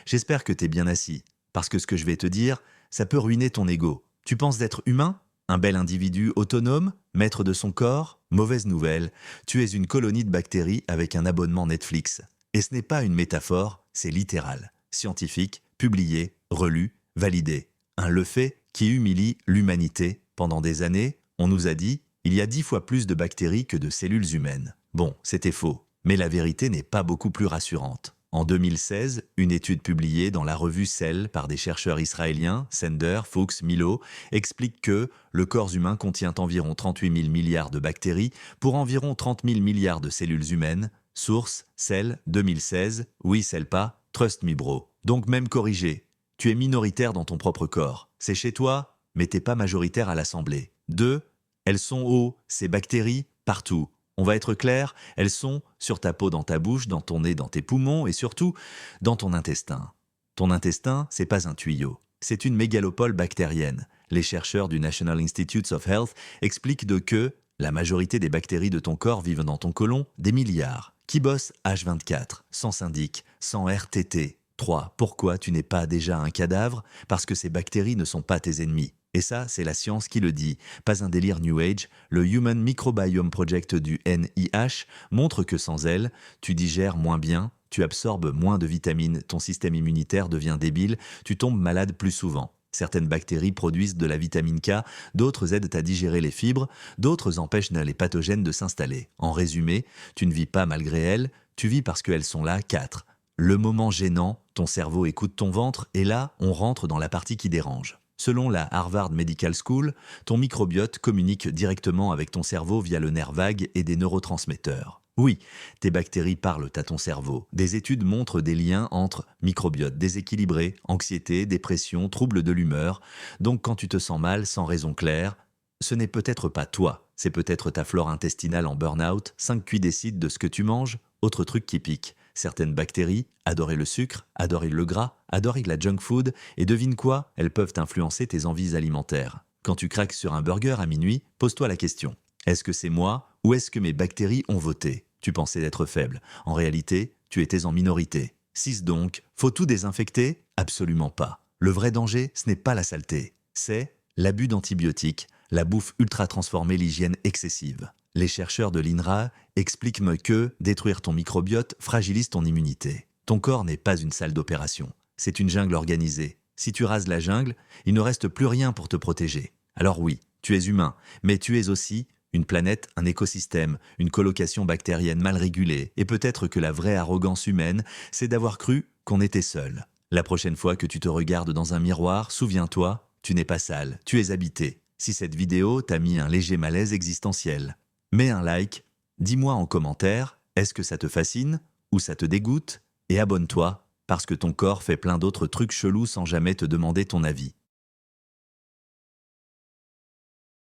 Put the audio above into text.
J'espère que t'es bien assis, parce que ce que je vais te dire, ça peut ruiner ton ego. Tu penses d'être humain? Un bel individu autonome, maître de son corps? Mauvaise nouvelle, tu es une colonie de bactéries avec un abonnement Netflix. Et ce n'est pas une métaphore, c'est littéral. Scientifique, publié, relu, validé. Un le fait qui humilie l'humanité. Pendant des années, on nous a dit, il y a 10 fois plus de bactéries que de cellules humaines. Bon, c'était faux. Mais la vérité n'est pas beaucoup plus rassurante. En 2016, une étude publiée dans la revue Cell par des chercheurs israéliens, Sender, Fuchs, Milo, explique que le corps humain contient environ 38 000 milliards de bactéries pour environ 30 000 milliards de cellules humaines. Source, Cell, 2016, oui, Cell pas, trust me bro. Donc même corrigé, tu es minoritaire dans ton propre corps. C'est chez toi, mais t'es pas majoritaire à l'Assemblée. 2. Elles sont où, ces bactéries? Partout. On va être clair, elles sont sur ta peau, dans ta bouche, dans ton nez, dans tes poumons et surtout dans ton intestin. Ton intestin, c'est pas un tuyau, c'est une mégalopole bactérienne. Les chercheurs du National Institutes of Health expliquent que la majorité des bactéries de ton corps vivent dans ton côlon, des milliards, qui bossent H24, sans syndic, sans RTT. 3. Pourquoi tu n'es pas déjà un cadavre? Parce que ces bactéries ne sont pas tes ennemis. Et ça, c'est la science qui le dit, pas un délire New Age. Le Human Microbiome Project du NIH montre que sans elles, tu digères moins bien, tu absorbes moins de vitamines, ton système immunitaire devient débile, tu tombes malade plus souvent. Certaines bactéries produisent de la vitamine K, d'autres aident à digérer les fibres, d'autres empêchent les pathogènes de s'installer. En résumé, tu ne vis pas malgré elles, tu vis parce qu'elles sont là. 4. Le moment gênant, ton cerveau écoute ton ventre et là, on rentre dans la partie qui dérange. Selon la Harvard Medical School, ton microbiote communique directement avec ton cerveau via le nerf vague et des neurotransmetteurs. Oui, tes bactéries parlent à ton cerveau. Des études montrent des liens entre microbiote déséquilibré, anxiété, dépression, troubles de l'humeur. Donc quand tu te sens mal sans raison claire, ce n'est peut-être pas toi, c'est peut-être ta flore intestinale en burn-out. 5 cuits décident de ce que tu manges. Autre truc qui pique. Certaines bactéries adorent le sucre, adorent le gras, adorent la junk food, et devine quoi, elles peuvent influencer tes envies alimentaires. Quand tu craques sur un burger à minuit, pose-toi la question. Est-ce que c'est moi ou est-ce que mes bactéries ont voté? Tu pensais être faible. En réalité, tu étais en minorité. 6 donc, faut tout désinfecter? Absolument pas. Le vrai danger, ce n'est pas la saleté. C'est l'abus d'antibiotiques, la bouffe ultra transformée, l'hygiène excessive. Les chercheurs de l'INRA expliquent que détruire ton microbiote fragilise ton immunité. Ton corps n'est pas une salle d'opération, c'est une jungle organisée. Si tu rases la jungle, il ne reste plus rien pour te protéger. Alors oui, tu es humain, mais tu es aussi une planète, un écosystème, une colocation bactérienne mal régulée. Et peut-être que la vraie arrogance humaine, c'est d'avoir cru qu'on était seul. La prochaine fois que tu te regardes dans un miroir, souviens-toi, tu n'es pas sale, tu es habité. Si cette vidéo t'a mis un léger malaise existentiel, mets un like, dis-moi en commentaire, est-ce que ça te fascine ou ça te dégoûte? Et abonne-toi, parce que ton corps fait plein d'autres trucs chelous sans jamais te demander ton avis.